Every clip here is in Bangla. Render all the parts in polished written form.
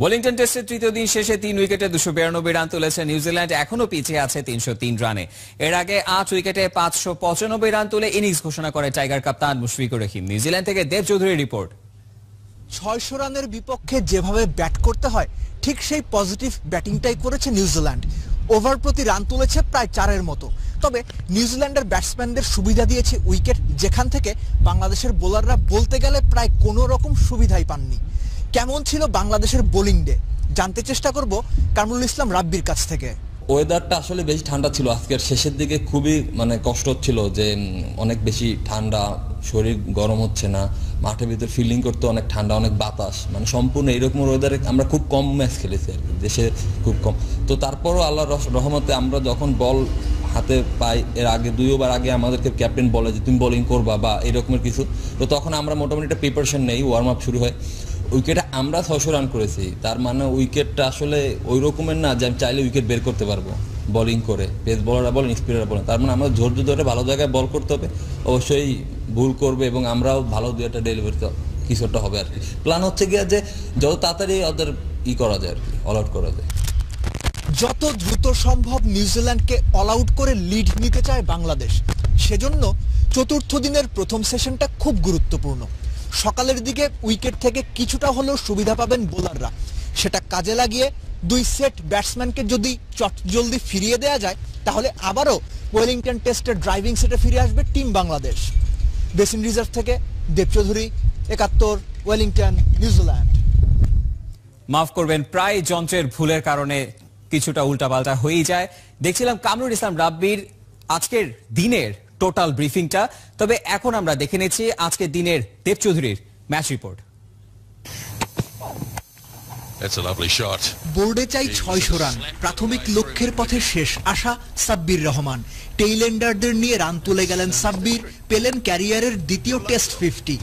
ওয়েলিংটন টেস্টের তৃতীয় দিন শেষে 3 উইকেটে 292 রান তুলেছে নিউজিল্যান্ড, এখনো পিছিয়ে আছে 303 রানে। এর আগে 8 উইকেটে 595 রান তুলে ইনিংস ঘোষণা করে টাইগার কাপ্তান মুশফিকুর রহিম। নিউজিল্যান্ড থেকে দেব চৌধুরীর রিপোর্ট। 600 রানের বিপক্ষে যেভাবে ব্যাট করতে হয় ঠিক সেই পজিটিভ ব্যাটিংটাই করেছে নিউজিল্যান্ড। ওভার প্রতি রান তুলেছে প্রায় 4-এর মতো। তবে নিউজিল্যান্ডের ব্যাটসম্যানদের সুবিধা দিয়েছে উইকেট, যেখান থেকে বাংলাদেশের বোলাররা বলতে গেলে প্রায় কোনো রকম সুবিধাই পাননি। কেমন ছিল বাংলাদেশের বোলিং ডে জানতে চেষ্টা করব কামরুল ইসলাম রাব্বির কাছ থেকে। ওয়েদারটা আসলে বেশি ঠান্ডা ছিল, আজকের শেষের দিকে খুবই কষ্ট হচ্ছিল যে অনেক বেশি ঠান্ডা, শরীর গরম হচ্ছে না, মাঠের ভিতর ফিল্ডিং করতে অনেক ঠান্ডা, অনেক বাতাস, সম্পূর্ণ এরকম ওয়েদারে আমরা খুব কম ম্যাচ খেলেছি আর কি, দেশে খুব কম। তো তারপরও আল্লাহর রহমতে আমরা যখন বল হাতে পাই, এর আগে 2 ওভার আগে আমাদেরকে ক্যাপ্টেন বলে যে তুমি বোলিং করবা বা এরকমের কিছু, তো তখন আমরা মোটামুটি একটা প্রিপারেশন নেই, ওয়ার্ম আপ শুরু হয়। উইকেটে আমরা 600 রান করেছি, তার মানে উইকেটটা আসলে ওই রকমের না যে আমি চাইলে উইকেট বের করতে পারবো বোলিং করে। পেস বলাররা বলেন, স্পিনাররা বলেন, তার মানে আমরা ধৈর্য ধরে ভালো জায়গায় বল করতে হবে, অবশ্যই ভুল করবে এবং আমরাও ভালো একটা ডেলিভারি কিছু একটা হবে আর কি। প্ল্যান হচ্ছে গিয়ে যে যত তাড়াতাড়ি ওদের করা যায় আর কি, অল আউট করা যায়। যত দ্রুত সম্ভব নিউজিল্যান্ডকে অল আউট করে লিড নিতে চায় বাংলাদেশ, সেজন্য চতুর্থ দিনের প্রথম সেশনটা খুব গুরুত্বপূর্ণ। সকালের দিকে উইকেট থেকে কিছুটা হলেও সুবিধা পাবেন বোলাররা, সেটা কাজে লাগিয়ে 2 সেট ব্যাটসম্যানকে যদি চটজলদি ফিরিয়ে দেওয়া যায়, তাহলে আবারও ওয়েলিংটন টেস্টের ড্রাইভিং সেটে ফিরে আসবে টিম বাংলাদেশ। বেসিন রিজার্ভ থেকে দেব চৌধুরী, 71, ওয়েলিংটন, নিউজিল্যান্ড। মাফ করবেন, প্রায় যন্ত্রের ভুলের কারণে কিছুটা উল্টাপাল্টা হয়ে যায়। দেখছিলাম কামরুল ইসলাম রাব্বির আজকের দিনের টোটাল ব্রিফিংটা। তবে এখন আমরা দেখে নিচ্ছি আজকের দিনের দেব চৌধুরীর ম্যাচ রিপোর্ট। বোর্ডে চাই 600 রান, প্রাথমিক লক্ষ্যের পথে শেষ আশা সাব্বির রহমান। টেইলেন্ডারদের নিয়ে রান তুলে গেলেন সাব্বির, পেলেন ক্যারিয়ারের দ্বিতীয় টেস্ট 50।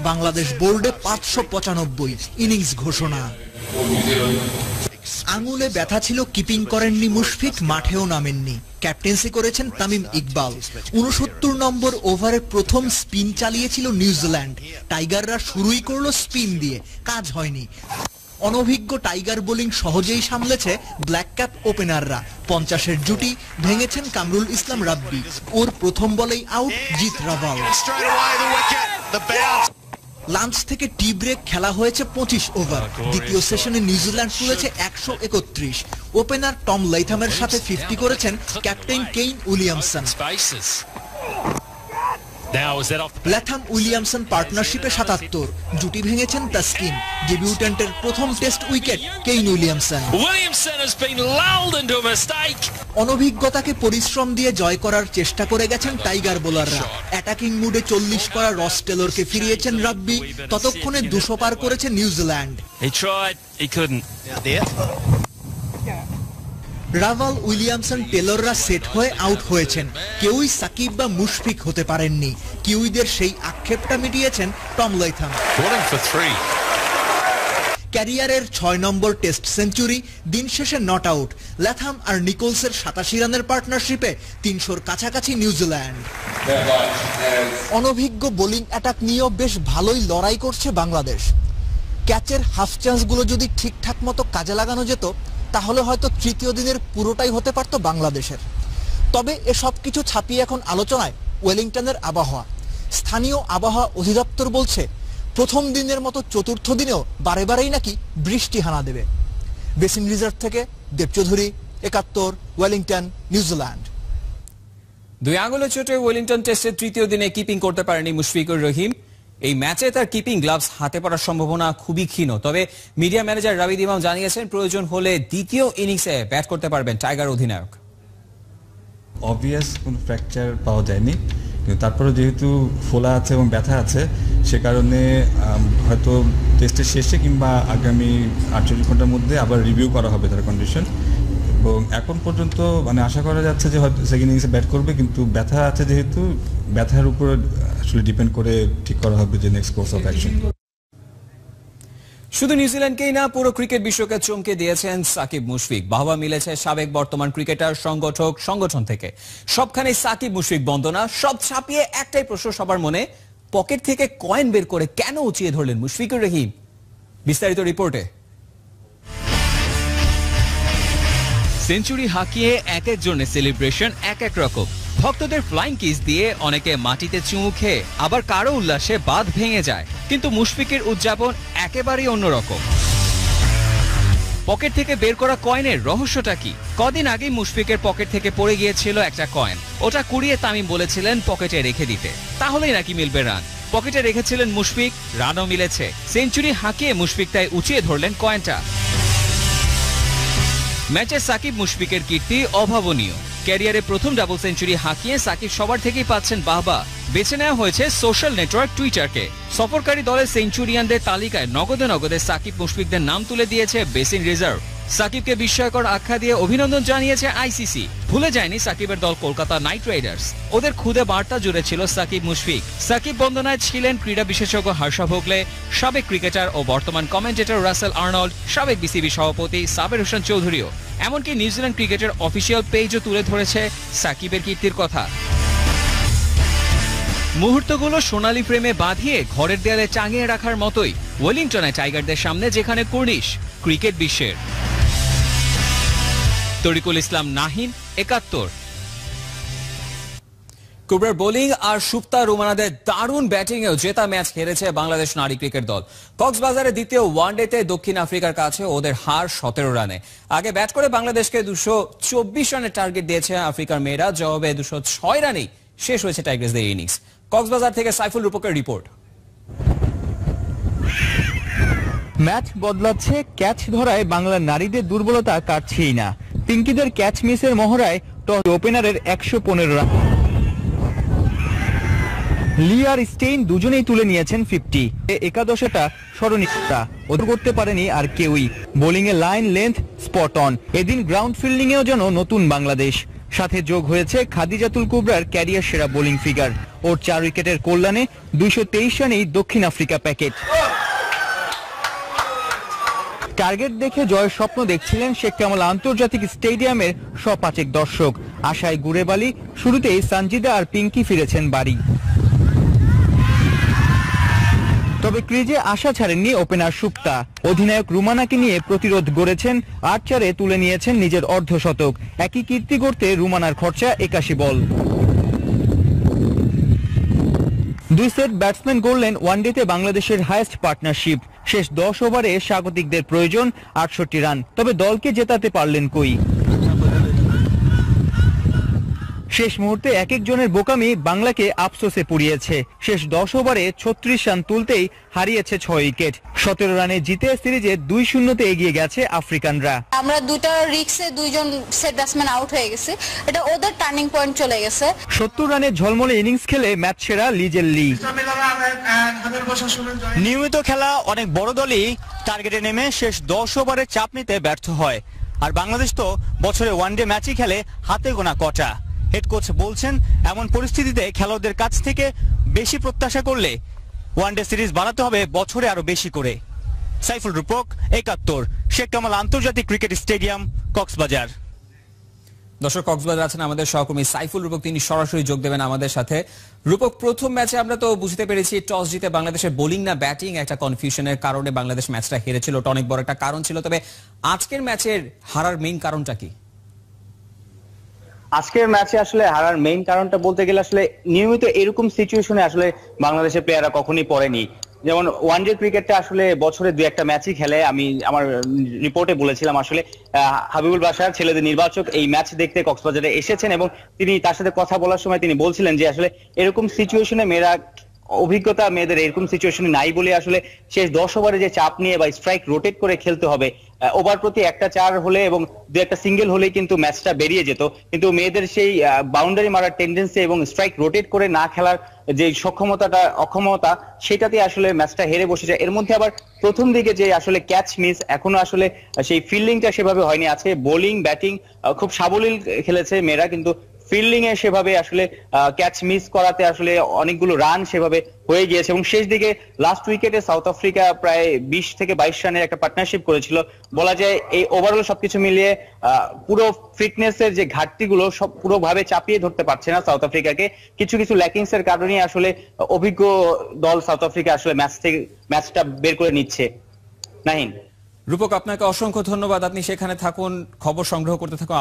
বাংলাদেশ বোর্ডে 595, ইনিংস ঘোষণা। আঙুলে ব্যথা ছিল, কিপিং করেননি মুশফিক, মাঠেও নামেননি। ক্যাপ্টেন্সি করেছেন তামিম ইকবাল। 69 নম্বর ওভারে প্রথম স্পিন চালিয়েছিল নিউজিল্যান্ড। টাইগাররা শুরুই করলো স্পিন দিয়ে, কাজ হয়নি। অনভিজ্ঞ টাইগার বোলিং সহজেই সামলেছে ব্ল্যাক ক্যাপ ওপেনাররা। 50-এর জুটি ভেঙেছেন কামরুল ইসলাম রাব্বি। ওর প্রথম বলেই আউট জিত রাভাল। লাঞ্চ থেকে টি ব্রেক খেলা হয়েছে 25 ওভার। দ্বিতীয় সেশনে নিউজিল্যান্ড তুলেছে 131। ওপেনার টম লেইথামের সাথে 50 করেছেন captain Kane Williamson. Latham Williamson পার্টনারশিপে 77, জুটি ভেঙেছেন তাসকিন। ডেবিউট্যান্টের প্রথম টেস্ট উইকেট কেইন উইলিয়ামসন। অনভিজ্ঞতাকে পরিশ্রম দিয়ে জয় করার চেষ্টা করে গেছেন টাইগার বোলাররা। অ্যাটাকিং মুডে 40 করা রস টেলরকে ফিরিয়েছেন রাব্বি। ততক্ষণে 200 পার করেছে নিউজিল্যান্ড। রাভাল, উইলিয়ামসন, টেলররা সেট হয়ে আউট হয়েছেন। কেউই সাকিব বা মুশফিক হতে পারেননি। কিউইদের সেই আক্ষেপটা মিটিয়েছেন টম লেইথাম। ক্যারিয়ারের 6 নম্বর টেস্ট সেঞ্চুরি, দিন শেষে নট আউট। লেথাম আর নিকোলসের 87 রানের পার্টনারশিপে 300-র কাছাকাছি নিউজিল্যান্ড। অনভিজ্ঞ বোলিং অ্যাটাক নিয়েও বেশ ভালোই লড়াই করছে বাংলাদেশ। ক্যাচের হাফ চান্সগুলো যদি ঠিকঠাক মতো কাজে লাগানো যেত, তাহলে হয়তো তৃতীয় দিনের পুরোটাই হতে পারত বাংলাদেশের। তবে এসব কিছু ছাপিয়ে এখন আলোচনায় ওয়েলিংটনের আবহাওয়া। স্থানীয় আবহাওয়া অধিদপ্তর বলছে প্রথম দিনের মতো চতুর্থ দিনেও বারে বারেই নাকি বৃষ্টি হানা দেবে। বেসিন রিজার্ভ থেকে দেব চৌধুরী, 71, ওয়েলিংটন, নিউজিল্যান্ড। 2 আঙুলের চোটে ওয়েলিংটন টেস্টের তৃতীয় দিনে কিপিং করতে পারেনি মুশফিকুর রহিম। এই ম্যাচে তার কিপিং গ্লাভস হাতে পড়ার সম্ভাবনা খুবই ক্ষীণ। তবে মিডিয়া ম্যানেজার রাবিদ ইমাম জানিয়েছেন প্রয়োজন হলে দ্বিতীয় ইনিংসে ব্যাট করতে পারবেন টাইগার অধিনায়ক। অবভিয়াস কোনো ফ্র্যাকচার পাওয়া যায়নি, কিন্তু তারপরে যেহেতু ফোলা আছে এবং ব্যথা আছে, সে কারণে হয়তো টেস্টের শেষে কিংবা আগামী 48 ঘন্টার মধ্যে আবার রিভিউ করা হবে তার কন্ডিশন। এবং এখন পর্যন্ত আশা করা যাচ্ছে যে হয়তো সেকেন্ড ইনিংসে ব্যাট করবে, কিন্তু ব্যথা আছে যেহেতু ব্যথার উপর আসলে ডিপেন্ড করে ঠিক করা হবে যে নেক্সট কোর্স অফ অ্যাকশন। শুধু নিউজিল্যান্ডকেই না, পুরো ক্রিকেট বিশ্বকে চমকে দিয়েছেন সাকিব মুশফিক। বাহবা মিলেছে সাবেক বর্তমান ক্রিকেটার, সংগঠন থেকে। সবখানে সাকিব মুশফিক বন্দনা। সব ছাপিয়ে একটাই প্রশ্ন সবার মনে, পকেট থেকে কয়েন বের করে কেন উঁচিয়ে ধরলেন মুশফিকুর রহিম? বিস্তারিত রিপোর্টে। সেঞ্চুরি হাঁকিয়ে এক একজনের সেলিব্রেশন এক এক রকম। ভক্তদের ফ্লাইং কিস দিয়ে, অনেকে মাটিতে চুমু খেয়ে, আবার কারো উল্লাসে বাঁধ ভেঙে যায়। কিন্তু মুশফিকের উদযাপন একেবারেই অন্যরকম। পকেট থেকে বের করা কয়েনের রহস্যটা কি? কদিন আগেই মুশফিকের পকেট থেকে পড়ে গিয়েছিল একটা কয়েন। ওটা কুড়িয়ে তামিম বলেছিলেন পকেটে রেখে দিতে, তাহলেই নাকি মিলবে রান। পকেটে রেখেছিলেন মুশফিক, রানও মিলেছে। সেঞ্চুরি হাঁকিয়ে মুশফিক তাই উঁচিয়ে ধরলেন কয়েনটা। ম্যাচে সাকিব মুশফিকের কীর্তি অভাবনীয়। ক্যারিয়ারে প্রথম ডাবল সেঞ্চুরি হাঁকিয়ে সাকিব সবার থেকেই পাচ্ছেন বাহবা। বেছে নেওয়া হয়েছে সোশ্যাল নেটওয়ার্ক টুইটারকে। সফরকারী দলের সেঞ্চুরিয়ানদের তালিকায় নগদে নগদে সাকিব মুশফিকদের নাম তুলে দিয়েছে বেসিন রিজার্ভ। সাকিবকে বিস্ময়কর আখ্যা দিয়ে অভিনন্দন জানিয়েছে আইসিসি। ভুলে যায়নি সাকিবের দল কলকাতা নাইট রাইডার্স। ওদের খুদে বার্তা জুড়ে ছিল সাকিব মুশফিক। সাকিব বন্দনায় ছিলেন ক্রীড়া বিশেষজ্ঞ হর্ষ ভোগলে, সাবেক ক্রিকেটার ও বর্তমান কমেন্টেটর রাসেল আর্নল্ড, সাবেক বিসিবি সভাপতি সাবের হোসেন চৌধুরীও। এমনকি নিউজিল্যান্ড ক্রিকেটের অফিসিয়াল পেজও তুলে ধরেছে সাকিবের কীর্তির কথা। মুহূর্তগুলো সোনালী ফ্রেমে বাঁধিয়ে ঘরের দেয়ালে টাঙিয়ে রাখার মতোই ওয়েলিংটনে টাইগারদের সামনে, যেখানে কুর্নিশ ক্রিকেট বিশ্বের। তরিকুল ইসলাম নাহিন, ৭১। কুবরার বোলিং আর সুপ্তা রুমানাদের দারুণ ব্যাটিংয়েও জেতা ম্যাচ হেরেছে বাংলাদেশ নারী ক্রিকেট দল। কক্সবাজারে দ্বিতীয় ওয়ানডেতে দক্ষিণ আফ্রিকার কাছে ওদের হার ১৭ রানে। আগে ব্যাট করে বাংলাদেশকে ২২৪ রানের টার্গেট দিয়েছে আফ্রিকার মেয়েরা, জবাবে ২০৬ রানেই শেষ হয়েছে টাইগার্সদের ইনিংস। কক্সবাজার থেকে সাইফুল রূপকের রিপোর্ট। ম্যাচ বদলাচ্ছে, ক্যাচ ধরায় বাংলার নারীদের দুর্বলতা কাটছেই না। পিঙ্কিদের ক্যাচ মিসের মহড়ায় টস ওপেনারের ১১৫ রান। লি আর স্টেইন দুজনেই তুলে নিয়েছেন 50। একাদশটা স্মরণীয়তা ওদের করতে পারেনি আর কেউই। Bowling A line length spot on. এদিন গ্রাউন্ড ফিল্ডিং এও যেন নতুন বাংলাদেশ। সাথে যোগ হয়েছে খাদিজাতুল কুবরার ক্যারিয়ার সেরা বোলিং ফিগার। ওর ৪ উইকেটের কল্যাণে ২২৩ রানেই দক্ষিণ আফ্রিকা প্যাকেট। টার্গেট দেখে জয়ের স্বপ্ন দেখছিলেন শেখ কামাল আন্তর্জাতিক স্টেডিয়ামের শ৫ দর্শক। আশায় গুড়ে বালি, শুরুতেই সানজিদা আর পিঙ্কি ফিরেছেন বাড়ি। তবে ক্রিজে আশা ছাড়েননি ওপেনার সুপ্তা। অধিনায়ক রুমানাকে নিয়ে প্রতিরোধ গড়েছেন, ৮-৪-এ তুলে নিয়েছেন নিজের অর্ধশতক। একই কীর্তি করতে রুমানার খরচা ৮১ বল। ২ সেট ব্যাটসম্যান গড়লেন ওয়ানডেতে বাংলাদেশের হাইয়েস্ট পার্টনারশিপ। শেষ ১০ ওভারে স্বাগতিকদের প্রয়োজন ৬৮ রান, তবে দলকে জেতাতে পারলেন কই। শেষ মুহূর্তে এক একজনের বোকামি বাংলাকে আফসোসে পুড়িয়েছে। শেষ ১০ ওভারে ৩৬ রান তুলতেই হারিয়েছে ৬ উইকেট। ১৭ রানে জিতে সিরিজে ২-০-তে এগিয়ে গেছে আফ্রিকানরা। আমরা দুটো রিক্সে দুইজন সেট ব্যাটসম্যান আউট হয়ে গেছে, এটা ওদের টার্নিং পয়েন্ট চলে গেছে। ৭০ রানে ঝলমলে ইনিংস খেলে ম্যাচ সেরা লিজেল লি। নিয়মিত খেলা অনেক বড় দলই টার্গেটে নেমে শেষ ১০ ওভারে চাপ নিতে ব্যর্থ হয়। আর বাংলাদেশ তো বছরে ওয়ানডে ম্যাচই খেলে হাতে গোনা কটা। হেড কোচ বলছেন, এমন পরিস্থিতিতে খেলোয়াড়দের কাছ থেকে বেশি প্রত্যাশা করলে ওয়ানডে সিরিজ বানাতে হবে বছরে আরো বেশি করে। সাইফুল রূপক, ৭১, শেখ কামাল আন্তর্জাতিক ক্রিকেট স্টেডিয়াম, কক্সবাজার। দর্শক, কক্সবাজার আছেন আমাদের সহকর্মী সাইফুল রূপক, তিনি সরাসরি যোগ দেবেন আমাদের সাথে। রূপক, প্রথম ম্যাচে আমরা তো বুঝতে পেরেছি টস জিতে বাংলাদেশের বোলিং না ব্যাটিং একটা কনফিউশনের কারণে বাংলাদেশ ম্যাচটা হেরেছিল। ওটা অনেক বড় একটা কারণ ছিল। তবে আজকের ম্যাচের হারার মেইন কারণটা কি? আজকের ম্যাচে আসলে হারার মেইন কারণটা বলতে গেলে আসলে নিয়মিত এরকম সিচুয়েশনে আসলে বাংলাদেশের প্লেয়াররা কখনোই পড়েনি। যেমন ওয়ানডে ক্রিকেটটা আসলে বছরে ২-১টা ম্যাচই খেলে। আমি আমার রিপোর্টে বলেছিলাম আসলে হাবিবুল বাশার ছেলেদের নির্বাচক এই ম্যাচ দেখতে কক্সবাজারে এসেছেন এবং তিনি তার সাথে কথা বলার সময় তিনি বলছিলেন যে আসলে এরকম সিচুয়েশনে মেয়েরা অভিজ্ঞতা মেয়েদের এরকম সিচুয়েশনে নাই বলে আসলে শেষ ১০ ওভারে যে চাপ নিয়ে বা স্ট্রাইক রোটেট করে খেলতে হবে, ওভার প্রতি একটা ৪ হলে এবং ২-১টা সিঙ্গেল হলেই কিন্তু ম্যাচটা বেরিয়ে যেত। কিন্তু মেয়েদের সেই বাউন্ডারি মারার টেন্ডেন্সি এবং স্ট্রাইক রোটেট করে না খেলার যে অক্ষমতা, সেটাতে আসলে ম্যাচটা হেরে বসেছে। এর মধ্যে আবার প্রথম দিকে যে আসলে ক্যাচ মিস, এখনো আসলে সেই ফিল্ডিংটা সেভাবে হয়নি। আছে বোলিং ব্যাটিং খুব সাবলীল খেলেছে মেয়েরা, কিন্তু ফিল্ডিং এ সেভাবে আসলে ক্যাচ মিস করাতে আসলে অনেকগুলো রান সেভাবে হয়ে গিয়েছে এবং শেষ দিকে লাস্ট উইকেটে সাউথ আফ্রিকা প্রায় 20 থেকে 22 রানের একটা পার্টনারশিপ করেছিল। বলা যায় এই ওভারঅল সবকিছু মিলিয়ে পুরো ফিটনেসের যে ঘাটতিগুলো সব পুরোভাবে চাপিয়ে ধরতে পারছে না সাউথ আফ্রিকাকে। কিছু কিছু ল্যাকিংস এর কারণেই আসলে অভিজ্ঞ দল সাউথ আফ্রিকা আসলে ম্যাচটা বের করে নিচ্ছে। নাহিন। রূপক, আপনাকে অসংখ্য ধন্যবাদ। আপনি সেখানে থাকুন, খবর সংগ্রহ করতে থাকুন।